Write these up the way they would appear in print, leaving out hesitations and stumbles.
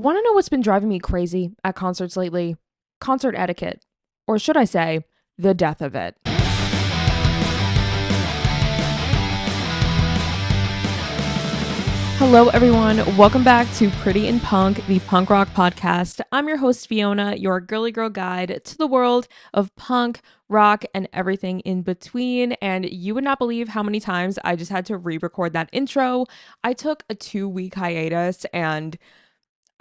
Want to know what's been driving me crazy at concerts lately? Concert etiquette. Or should I say, the death of it. Hello, everyone. Welcome back to Pretty in Punk, the punk rock podcast. I'm your host, Fiona, your girly girl guide to the world of punk, rock, and everything in between. And you would not believe how many times I just had to re record that intro. I took a 2 week hiatus and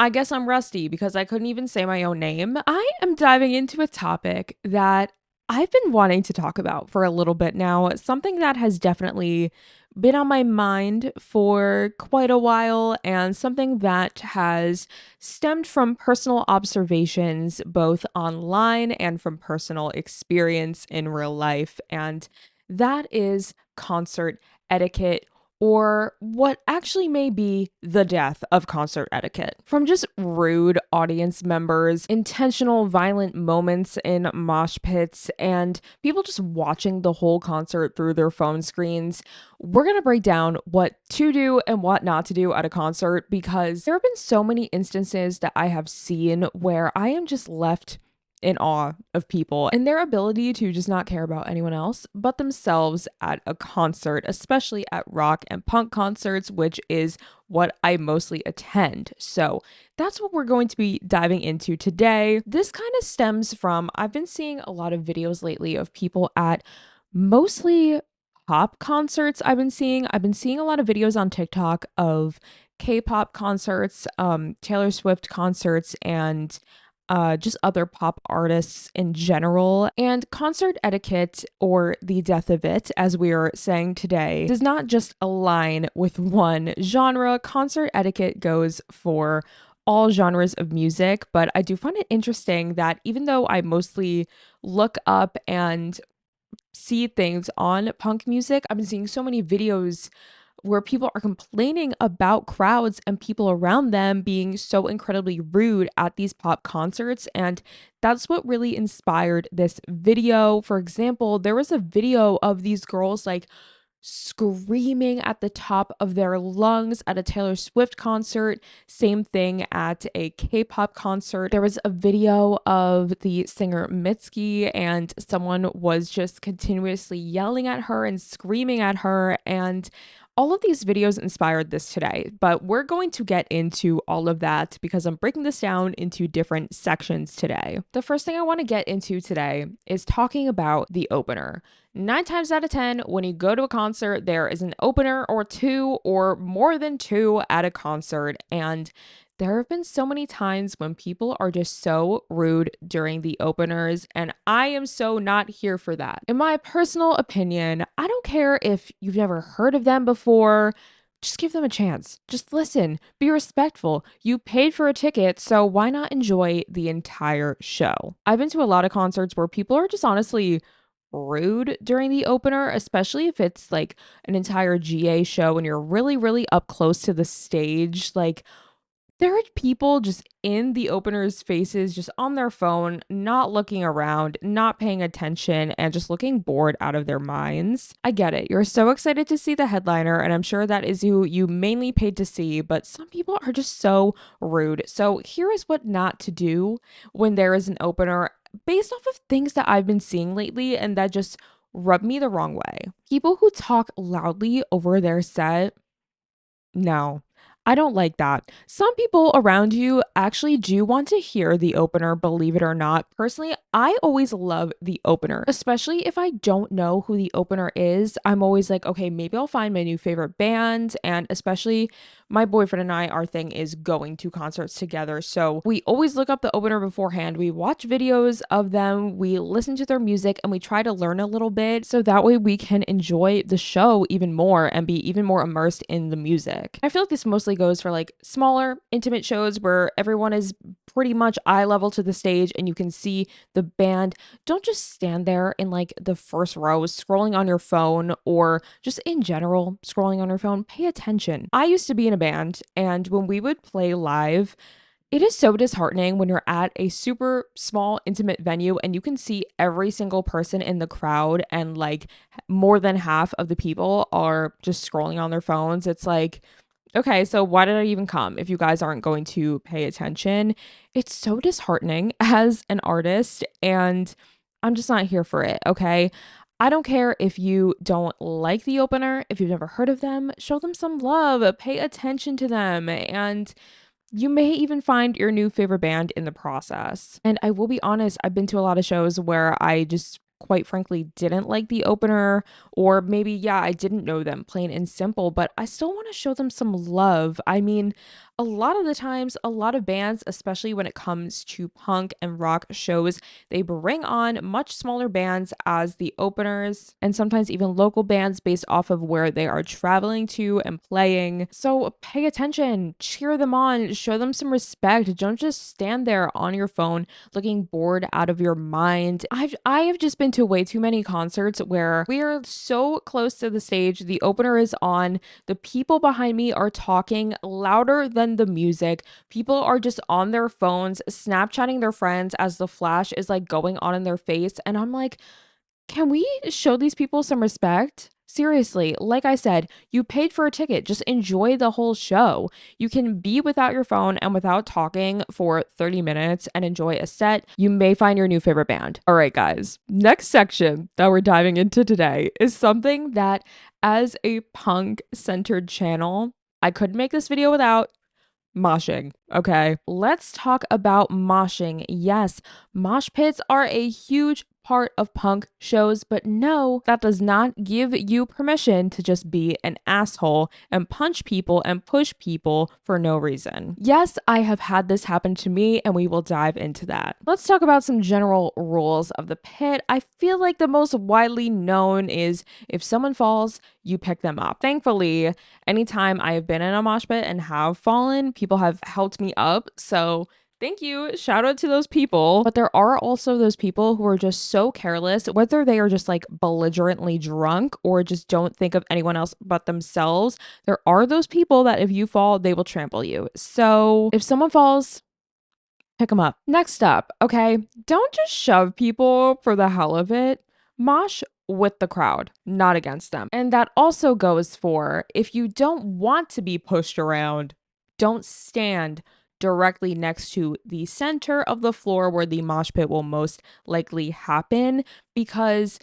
I guess I'm rusty because I couldn't even say my own name. I am diving into a topic that I've been wanting to talk about for a little bit now, something that has definitely been on my mind for quite a while, and something that has stemmed from personal observations, both online and from personal experience in real life. And that is concert etiquette, or what actually may be the death of concert etiquette. From just rude audience members, intentional violent moments in mosh pits, and people just watching the whole concert through their phone screens, we're going to break down what to do and what not to do at a concert, because there have been so many instances that I have seen where I am just left in awe of people and their ability to just not care about anyone else but themselves at a concert, especially at rock and punk concerts, which is what I mostly attend. So that's what we're going to be diving into today. This kind of stems from, I've been seeing a lot of videos lately of people at mostly pop concerts. I've been seeing a lot of videos on TikTok of K-pop concerts, Taylor Swift concerts, and just other pop artists in general. And concert etiquette, or the death of it, as we are saying today, does not just align with one genre. Concert etiquette goes for all genres of music, but I do find it interesting that even though I mostly look up and see things on punk music, I've been seeing so many videos where people are complaining about crowds and people around them being so incredibly rude at these pop concerts. And that's what really inspired this video. For example, there was a video of these girls like screaming at the top of their lungs at a Taylor Swift concert. Same thing at a K-pop concert. There was a video of the singer Mitski, and someone was just continuously yelling at her and screaming at her. And all of these videos inspired this today, but we're going to get into all of that because I'm breaking this down into different sections today. The first thing I want to get into today is talking about the opener. 9 times out of 10, when you go to a concert, there is an opener or two or more than two at a concert. And there have been so many times when people are just so rude during the openers, and I am so not here for that. In my personal opinion, I don't care if you've never heard of them before. Just give them a chance. Just listen. Be respectful. You paid for a ticket, so why not enjoy the entire show? I've been to a lot of concerts where people are just honestly rude during the opener, especially if it's like an entire GA show and you're really, really up close to the stage. Like, there are people just in the opener's faces, just on their phone, not looking around, not paying attention, and just looking bored out of their minds. I get it. You're so excited to see the headliner, and I'm sure that is who you mainly paid to see, but some people are just so rude. So here is what not to do when there is an opener based off of things that I've been seeing lately and that just rub me the wrong way. People who talk loudly over their set, no, I don't like that. Some people around you actually do want to hear the opener, believe it or not. Personally, I always love the opener, especially if I don't know who the opener is. I'm always like, okay, maybe I'll find my new favorite band. And especially my boyfriend and I, our thing is going to concerts together. So we always look up the opener beforehand. We watch videos of them, we listen to their music, and we try to learn a little bit so that way we can enjoy the show even more and be even more immersed in the music. I feel like this mostly goes for like smaller, intimate shows where everyone is pretty much eye level to the stage and you can see the band. Don't just stand there in like the first row scrolling on your phone, or just in general scrolling on your phone. Pay attention. I used to be in a band, and when we would play live, it is so disheartening when you're at a super small, intimate venue and you can see every single person in the crowd, and like more than half of the people are just scrolling on their phones. It's like, Okay, so why did I even come if you guys aren't going to pay attention? It's so disheartening as an artist, and I'm just not here for it, okay? I don't care if you don't like the opener, if you've never heard of them, show them some love, pay attention to them, and you may even find your new favorite band in the process. And I will be honest, I've been to a lot of shows where I just quite frankly didn't like the opener, or maybe, yeah, I didn't know them, plain and simple, but I still want to show them some love. I mean, a lot of the times, a lot of bands, especially when it comes to punk and rock shows, they bring on much smaller bands as the openers, and sometimes even local bands based off of where they are traveling to and playing. So pay attention, cheer them on, show them some respect. Don't just stand there on your phone looking bored out of your mind. I have just been to way too many concerts where we are so close to the stage, the opener is on, the people behind me are talking louder than the music. People are just on their phones, Snapchatting their friends as the flash is like going on in their face. And I'm like, can we show these people some respect? Seriously, like I said, you paid for a ticket. Just enjoy the whole show. You can be without your phone and without talking for 30 minutes and enjoy a set. You may find your new favorite band. All right, guys. Next section that we're diving into today is something that, as a punk centered channel, I couldn't make this video without moshing. Okay, let's talk about moshing. Yes, mosh pits are a huge part of punk shows, but no, that does not give you permission to just be an asshole and punch people and push people for no reason. Yes, I have had this happen to me, and we will dive into that. Let's talk about some general rules of the pit. I feel like the most widely known is if someone falls, you pick them up. Thankfully, anytime I have been in a mosh pit and have fallen, people have helped me up. So thank you. Shout out to those people. But there are also those people who are just so careless, whether they are just like belligerently drunk or just don't think of anyone else but themselves. There are those people that if you fall, they will trample you. So if someone falls, pick them up. Next up, okay, don't just shove people for the hell of it. Mosh with the crowd, not against them. And that also goes for if you don't want to be pushed around, don't stand directly next to the center of the floor where the mosh pit will most likely happen, because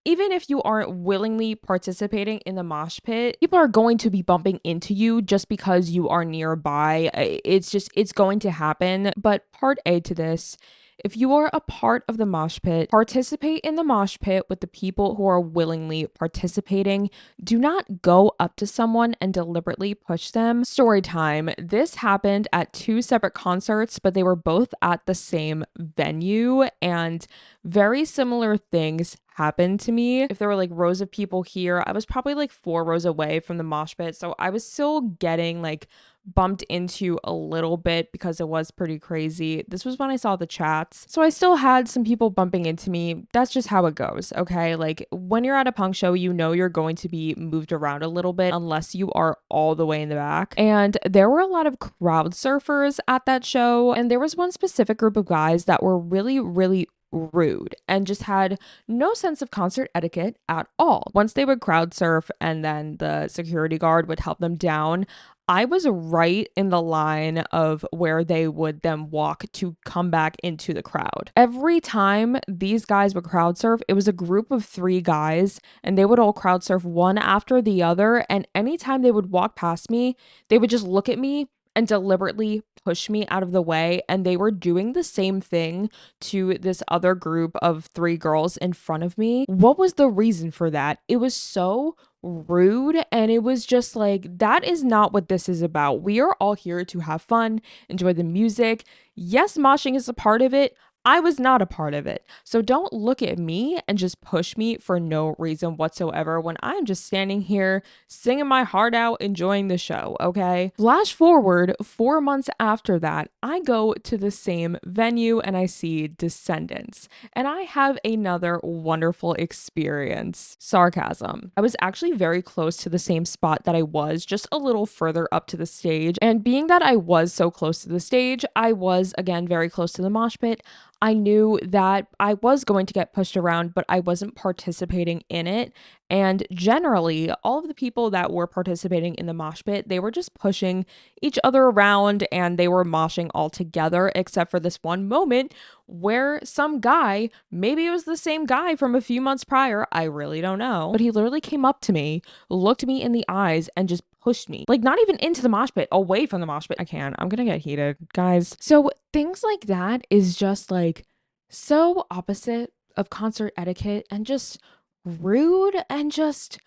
even if you aren't willingly participating in the mosh pit, people are going to be bumping into you just because you are nearby. It's going to happen. But part A to this, if you are a part of the mosh pit, participate in the mosh pit with the people who are willingly participating. Do not go up to someone and deliberately push them. Story time. This happened at two separate concerts, but they were both at the same venue, and very similar things happened to me. If there were like rows of people here, I was probably like 4 rows away from the mosh pit. So I was still getting like bumped into a little bit because it was pretty crazy. This was when I saw the chats. So I still had some people bumping into me. That's just how it goes, okay? Like when you're at a punk show, you know you're going to be moved around a little bit unless you are all the way in the back. And there were a lot of crowd surfers at that show. And there was one specific group of guys that were really, really rude and just had no sense of concert etiquette at all. Once they would crowd surf and then the security guard would help them down, I was right in the line of where they would then walk to come back into the crowd. Every time these guys would crowd surf, it was a group of 3 guys and they would all crowd surf one after the other. And anytime they would walk past me, they would just look at me and deliberately push me out of the way. And they were doing the same thing to this other group of 3 girls in front of me. What was the reason for that? It was so rude, and it was just like, that is not what this is about. We are all here to have fun, enjoy the music. Yes, moshing is a part of it. I was not a part of it. So don't look at me and just push me for no reason whatsoever when I'm just standing here singing my heart out, enjoying the show, okay? Flash forward 4 months after that, I go to the same venue and I see Descendants, and I have another wonderful experience. Sarcasm. I was actually very close to the same spot that I was, just a little further up to the stage, and being that I was so close to the stage, I was again very close to the mosh pit. I knew that I was going to get pushed around, but I wasn't participating in it. And generally, all of the people that were participating in the mosh pit, they were just pushing each other around and they were moshing all together, except for this one moment where some guy, maybe it was the same guy from a few months prior, I really don't know, but he literally came up to me, looked me in the eyes, and just pushed me. Like, not even into the mosh pit, away from the mosh pit. I can't. I'm gonna get heated, guys. So, things like that is just like so opposite of concert etiquette and just rude and just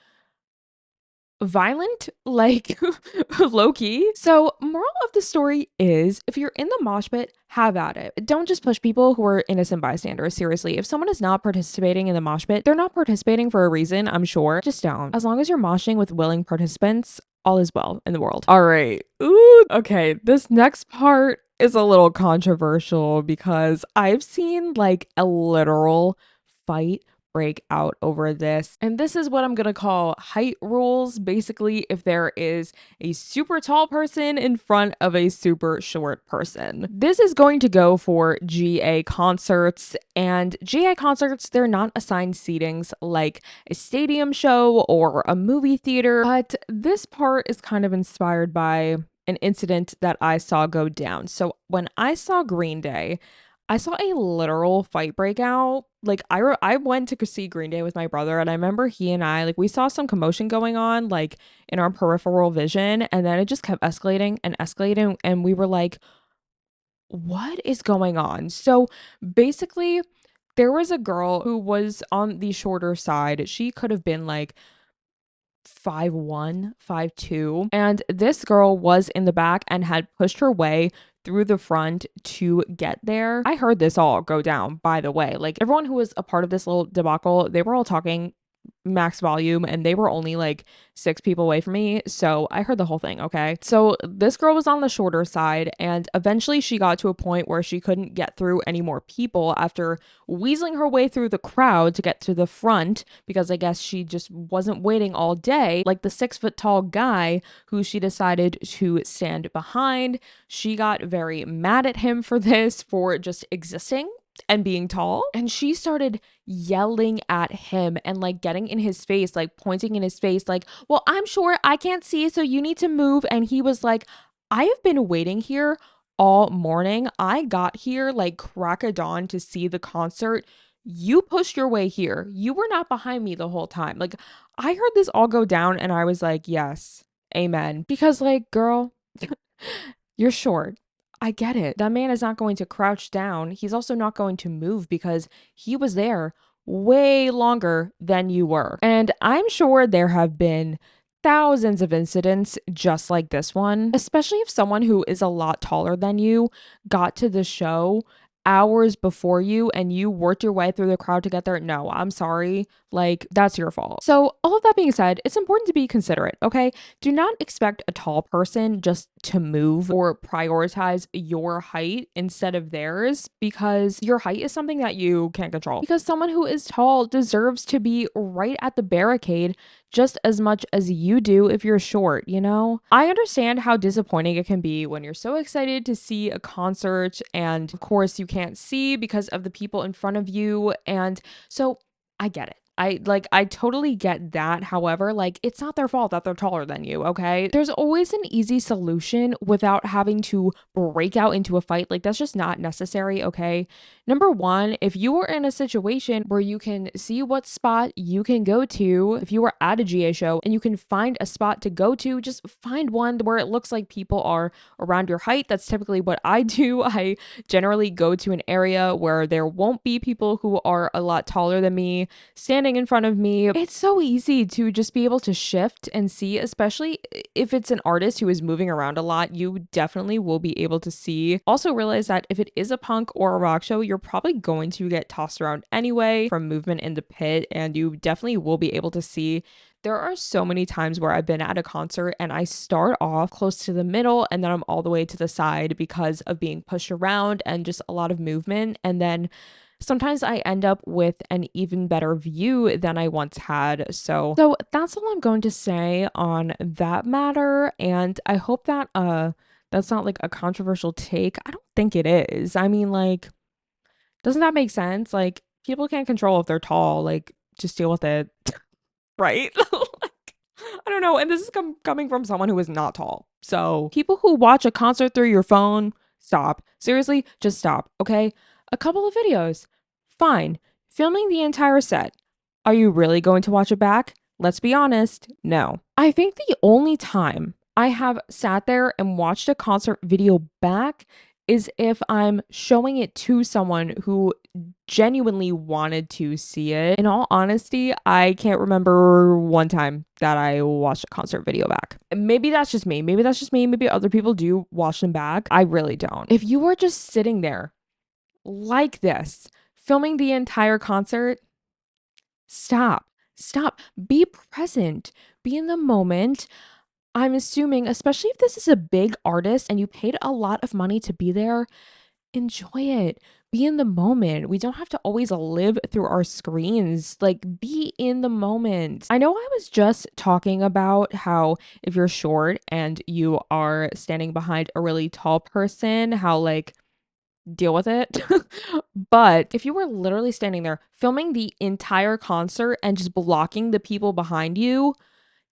violent, like low key. So, moral of the story is if you're in the mosh pit, have at it. Don't just push people who are innocent bystanders. Seriously, if someone is not participating in the mosh pit, they're not participating for a reason, I'm sure. Just don't. As long as you're moshing with willing participants, all is well in the world. All right. Ooh, okay. This next part is a little controversial because I've seen like a literal fight break out over this. And this is what I'm going to call height rules. Basically, if there is a super tall person in front of a super short person. This is going to go for GA concerts, and GA concerts, they're not assigned seatings like a stadium show or a movie theater, but this part is kind of inspired by an incident that I saw go down. So when I saw Green Day, I saw a literal fight break out. Like I went to see Green Day with my brother, and I remember he and I, like, we saw some commotion going on like in our peripheral vision, and then it just kept escalating and escalating, and we were like, what is going on? So basically, there was a girl who was on the shorter side. She could have been like 5'1", 5'2", and this girl was in the back and had pushed her way through the front to get there. I heard this all go down, by the way. Like, everyone who was a part of this little debacle, they were all talking max volume, and they were only like 6 people away from me, so I heard the whole thing. Okay, so this girl was on the shorter side, and eventually she got to a point where she couldn't get through any more people after weaseling her way through the crowd to get to the front, because I guess she just wasn't waiting all day like the 6 foot tall guy who she decided to stand behind. She got very mad at him for this, for just existing and being tall, and she started yelling at him and like getting in his face, like pointing in his face, like, well, I'm short, I can't see, so you need to move. And he was like, I have been waiting here all morning. I got here like crack of dawn to see the concert. You pushed your way here. You were not behind me the whole time. Like, I heard this all go down, and I was like, yes, amen. Because, like, girl, you're short. I get it. That man is not going to crouch down. He's also not going to move because he was there way longer than you were. And I'm sure there have been thousands of incidents just like this one, especially if someone who is a lot taller than you got to the show hours before you and you worked your way through the crowd to get there. No, I'm sorry. Like, that's your fault. So, all of that being said, it's important to be considerate, okay? Do not expect a tall person just to move or prioritize your height instead of theirs, because your height is something that you can't control. Because someone who is tall deserves to be right at the barricade just as much as you do if you're short, you know? I understand how disappointing it can be when you're so excited to see a concert and of course you can't see because of the people in front of you. And so I get it. I totally get that. However, like, it's not their fault that they're taller than you, okay? There's always an easy solution without having to break out into a fight. Like, that's just not necessary, okay? Number one, if you are in a situation where you can see what spot you can go to, if you are at a GA show and you can find a spot to go to, just find one where it looks like people are around your height. That's typically what I do. I generally go to an area where there won't be people who are a lot taller than me standing in front of me. It's so easy to just be able to shift and see, especially if it's an artist who is moving around a lot. You definitely will be able to see. Also realize that if it is a punk or a rock show, you're probably going to get tossed around anyway from movement in the pit, and you definitely will be able to see. There are so many times where I've been at a concert and I start off close to the middle and then I'm all the way to the side because of being pushed around and just a lot of movement. And then sometimes I end up with an even better view than I once had. So that's all I'm going to say on that matter. And I hope that that's not like a controversial take. I don't think it is. I mean, like, Doesn't that make sense? Like, people can't control if they're tall. Like, just deal with it. Right? Like, I don't know. And this is coming from someone who is not tall. So, people who watch a concert through your phone, stop. Seriously, just stop. Okay. A couple of videos. Fine. Filming the entire set. Are you really going to watch it back? Let's be honest. No. I think the only time I have sat there and watched a concert video back is if I'm showing it to someone who genuinely wanted to see it. In all honesty, I can't remember one time that I watched a concert video back. Maybe that's just me. Maybe that's just me. Maybe other people do watch them back. I really don't. If you were just sitting there like this, filming the entire concert, stop. Stop. Be present. Be in the moment. I'm assuming, especially if this is a big artist and you paid a lot of money to be there, enjoy it. Be in the moment. We don't have to always live through our screens. Like, be in the moment. I know I was just talking about how if you're short and you are standing behind a really tall person, how like deal with it. But if you were literally standing there filming the entire concert and just blocking the people behind you,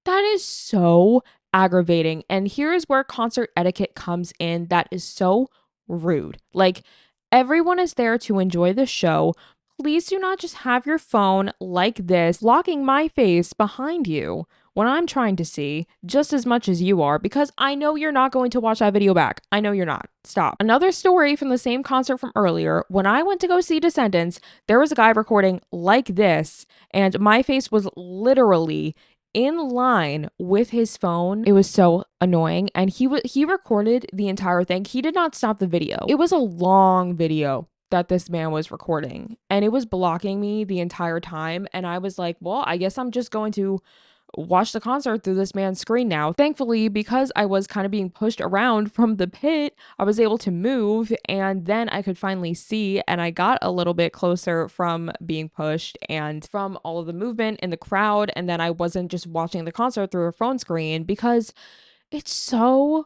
that is so aggravating. And here's where concert etiquette comes in. That is so rude. Like, everyone is there to enjoy the show. Please do not just have your phone like this, blocking my face behind you when I'm trying to see just as much as you are, because I know you're not going to watch that video back. I know you're not. Stop. Another story from the same concert from earlier. When I went to go see Descendants, there was a guy recording like this, and my face was literally in line with his phone. It was so annoying, and he recorded the entire thing. He did not stop the video. It was a long video that this man was recording, and it was blocking me the entire time, and I was like, well, I guess I'm just going to watch the concert through this man's screen now. Thankfully, because I was kind of being pushed around from the pit, I was able to move, and then I could finally see, and I got a little bit closer from being pushed and from all of the movement in the crowd, and then I wasn't just watching the concert through a phone screen, because it's so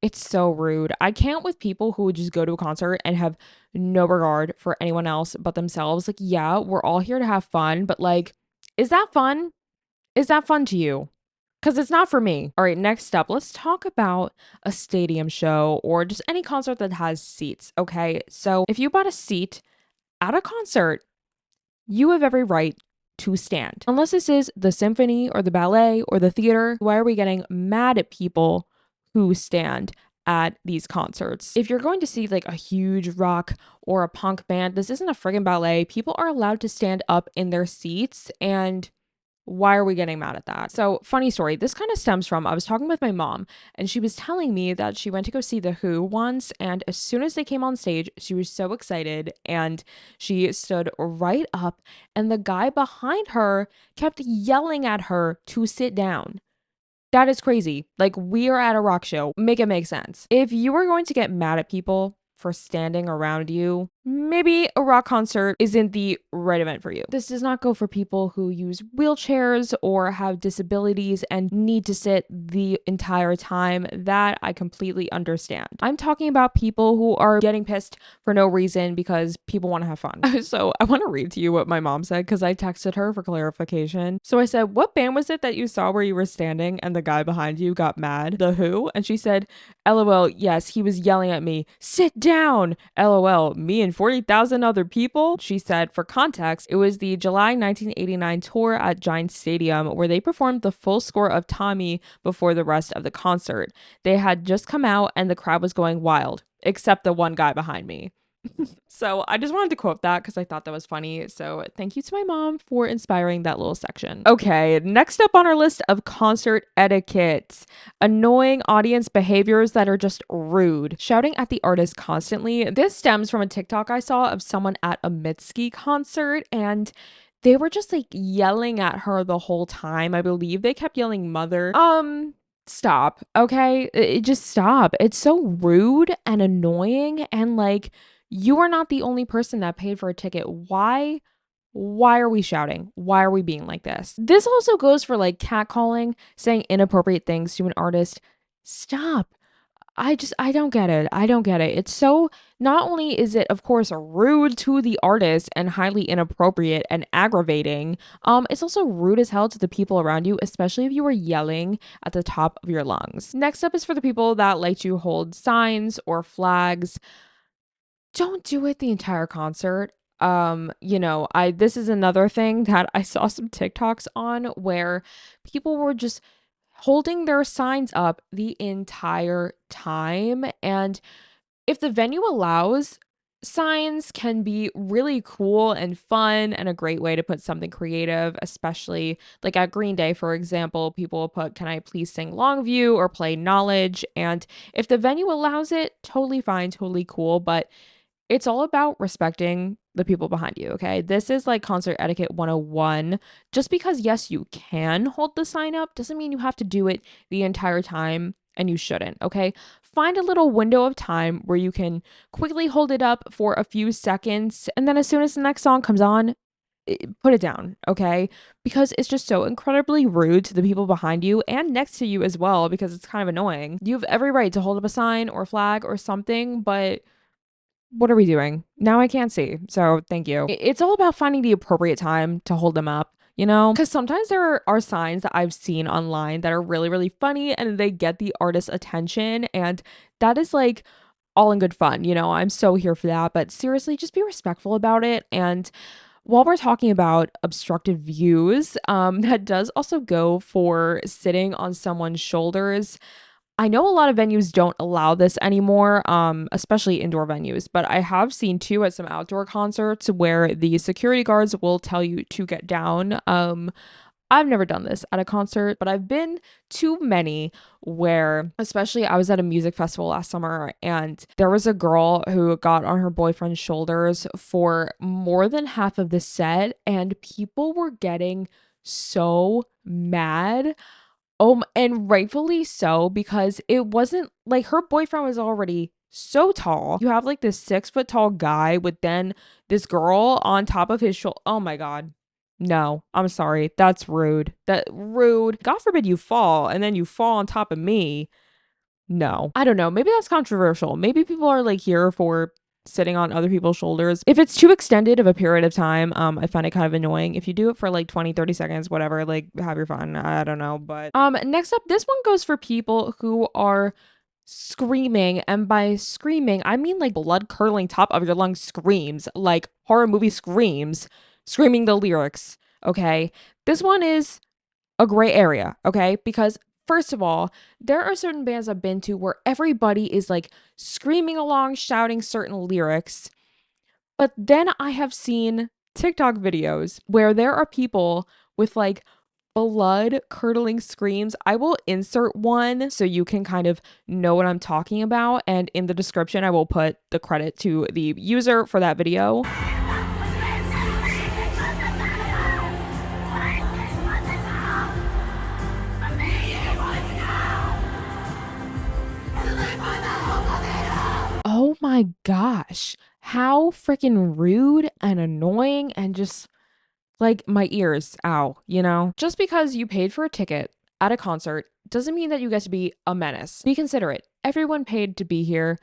rude. I can't with people who would just go to a concert and have no regard for anyone else but themselves. Like, yeah, we're all here to have fun, but like, is that fun? Is that fun to you? Because it's not for me. All right, next up, let's talk about a stadium show or just any concert that has seats. Okay, so if you bought a seat at a concert, you have every right to stand. Unless this is the symphony or the ballet or the theater, why are we getting mad at people who stand at these concerts? If you're going to see like a huge rock or a punk band, this isn't a friggin' ballet. People are allowed to stand up in their seats, and why are we getting mad at that? So, funny story. This kind of stems from I was talking with my mom, and she was telling me that she went to go see The Who once. And as soon as they came on stage, she was so excited and she stood right up. And the guy behind her kept yelling at her to sit down. That is crazy. Like, we are at a rock show. Make it make sense. If you are going to get mad at people for standing around you, maybe a rock concert isn't the right event for you. This does not go for people who use wheelchairs or have disabilities and need to sit the entire time. That I completely understand. I'm talking about people who are getting pissed for no reason because people want to have fun. So I want to read to you what my mom said because I texted her for clarification. So I said, what band was it that you saw where you were standing and the guy behind you got mad? The Who? And she said, LOL, yes, he was yelling at me, sit down. LOL, me and 40,000 other people. She said, for context, it was the July 1989 tour at Giant Stadium where they performed the full score of Tommy before the rest of the concert. They had just come out and the crowd was going wild, except the one guy behind me. So I just wanted to quote that because I thought that was funny. So thank you to my mom for inspiring that little section. Okay, next up on our list of concert etiquette: annoying audience behaviors that are just rude. Shouting at the artist constantly. This stems from a TikTok I saw of someone at a Mitski concert, and they were just like yelling at her the whole time. I believe they kept yelling mother. Stop. Okay, just stop. It's so rude and annoying, and like, you are not the only person that paid for a ticket. Why are we shouting? Why are we being like this? This also goes for like catcalling, saying inappropriate things to an artist. Stop. I don't get it. I don't get it. It's so, not only is it of course rude to the artist and highly inappropriate and aggravating, it's also rude as hell to the people around you, especially if you were yelling at the top of your lungs. Next up is for the people that like to hold signs or flags. Don't do it the entire concert. I this is another thing that I saw some TikToks on where people were just holding their signs up the entire time. And if the venue allows, signs can be really cool and fun and a great way to put something creative, especially like at Green Day, for example, people will put, "Can I please sing Longview?" or play Knowledge. And if the venue allows it, totally fine, totally cool. But it's all about respecting the people behind you, okay? This is like concert etiquette 101. Just because, yes, you can hold the sign up doesn't mean you have to do it the entire time, and you shouldn't, okay? Find a little window of time where you can quickly hold it up for a few seconds, and then as soon as the next song comes on, put it down, okay? Because it's just so incredibly rude to the people behind you and next to you as well, because it's kind of annoying. You have every right to hold up a sign or flag or something, but what are we doing? Now I can't see. So thank you. It's all about finding the appropriate time to hold them up, you know? Because sometimes there are signs that I've seen online that are really, really funny and they get the artist's attention. And that is like all in good fun. I'm so here for that. But seriously, just be respectful about it. And while we're talking about obstructive views, that does also go for sitting on someone's shoulders. I know a lot of venues don't allow this anymore, especially indoor venues, but I have seen too at some outdoor concerts where the security guards will tell you to get down. I've never done this at a concert, but I've been to many where, especially I was at a music festival last summer and there was a girl who got on her boyfriend's shoulders for more than half of the set, and people were getting so mad. And rightfully so, because it wasn't like her boyfriend was already so tall. You have like this 6 foot tall guy with then this girl on top of his shoulder. Oh my God. No, I'm sorry. That's rude. That rude. God forbid you fall and then you fall on top of me. No, I don't know. Maybe that's controversial. Maybe people are like here for sitting on other people's shoulders. If it's too extended of a period of time, I find it kind of annoying. If you do it for like 20, 30 seconds, whatever, like have your fun. I don't know. But next up, this one goes for people who are screaming, and by screaming, I mean like blood curdling top of your lungs screams, like horror movie screams, screaming the lyrics. Okay. This one is a gray area, okay? Because first of all, there are certain bands I've been to where everybody is like screaming along, shouting certain lyrics. But then I have seen TikTok videos where there are people with like blood curdling screams. I will insert one so you can kind of know what I'm talking about. And in the description, I will put the credit to the user for that video. Oh my gosh. How freaking rude and annoying and just like my ears, ow. Just because you paid for a ticket at a concert doesn't mean that you get to be a menace. Be considerate. Everyone paid to be here,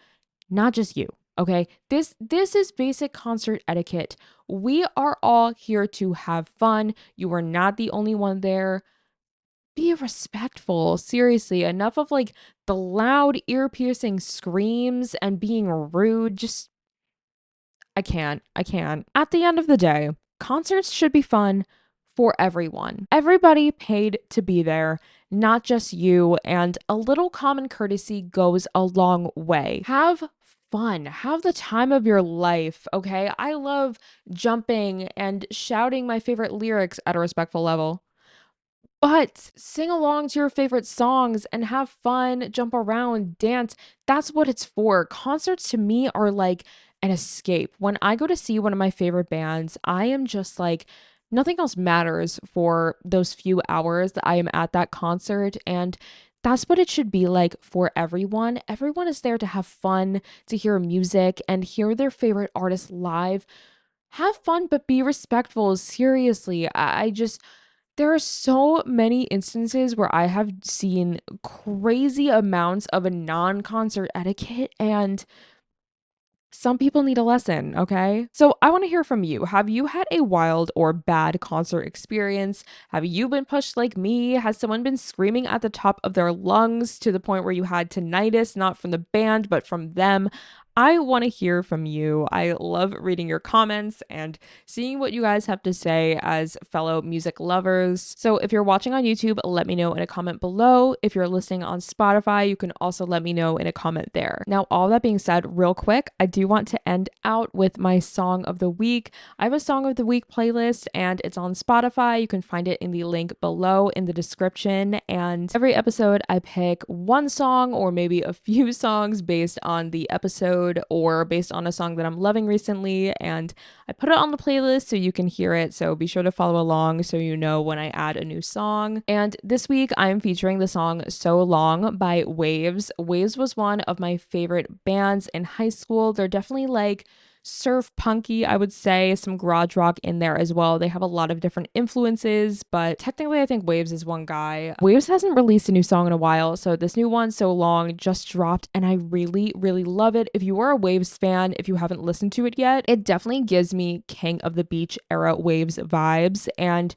not just you. Okay? This is basic concert etiquette. We are all here to have fun. You are not the only one there. Be respectful. Seriously, enough of like the loud, ear piercing screams and being rude. Just, I can't. I can't. At the end of the day, concerts should be fun for everyone. Everybody paid to be there, not just you, and a little common courtesy goes a long way. Have fun. Have the time of your life, okay? I love jumping and shouting my favorite lyrics at a respectful level. But sing along to your favorite songs and have fun, jump around, dance. That's what it's for. Concerts to me are like an escape. When I go to see one of my favorite bands, I am just like, nothing else matters for those few hours that I am at that concert. And that's what it should be like for everyone. Everyone is there to have fun, to hear music, and hear their favorite artist live. Have fun, but be respectful. Seriously, I just There are so many instances where I have seen crazy amounts of a non-concert etiquette, and some people need a lesson, okay? So I want to hear from you. Have you had a wild or bad concert experience? Have you been pushed like me? Has someone been screaming at the top of their lungs to the point where you had tinnitus, not from the band, but from them? I want to hear from you. I love reading your comments and seeing what you guys have to say as fellow music lovers. So if you're watching on YouTube, let me know in a comment below. If you're listening on Spotify, you can also let me know in a comment there. Now, all that being said, real quick, I do want to end out with my song of the week. I have a song of the week playlist and it's on Spotify. You can find it in the link below in the description. And every episode, I pick one song or maybe a few songs based on the episode or based on a song that I'm loving recently, and I put it on the playlist so you can hear it. So be sure to follow along so you know when I add a new song. And this week I'm featuring the song So Long by Waves. Waves was one of my favorite bands in high school. They're definitely like surf punky, I would say, some garage rock in there as well. They have a lot of different influences, but technically I think Waves is one guy. Waves hasn't released a new song in a while, so this new one, So Long, just dropped and I really, really love it. If you are a Waves fan, if you haven't listened to it yet, it definitely gives me King of the Beach era Waves vibes, and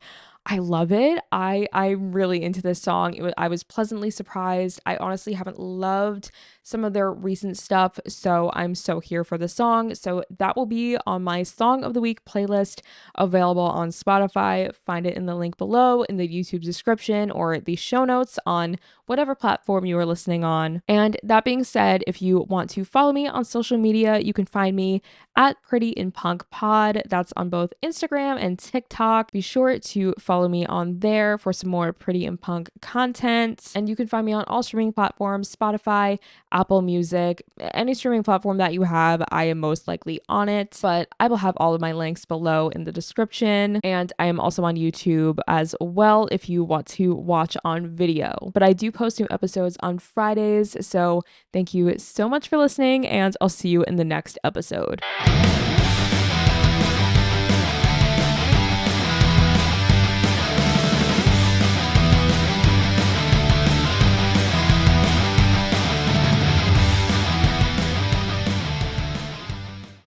I love it. I'm really into this song. I was pleasantly surprised. I honestly haven't loved some of their recent stuff, so I'm so here for the song. So that will be on my Song of the Week playlist, available on Spotify. Find it in the link below in the YouTube description or the show notes on whatever platform you are listening on. And that being said, if you want to follow me on social media, you can find me at Pretty in Punk Pod. That's on both Instagram and TikTok. Be sure to follow me on there for some more Pretty in Punk content. And you can find me on all streaming platforms: Spotify, Apple Music, any streaming platform that you have, I am most likely on it. But I will have all of my links below in the description. And I am also on YouTube as well if you want to watch on video. But I do post new episodes on Fridays. So thank you so much for listening, and I'll see you in the next episode.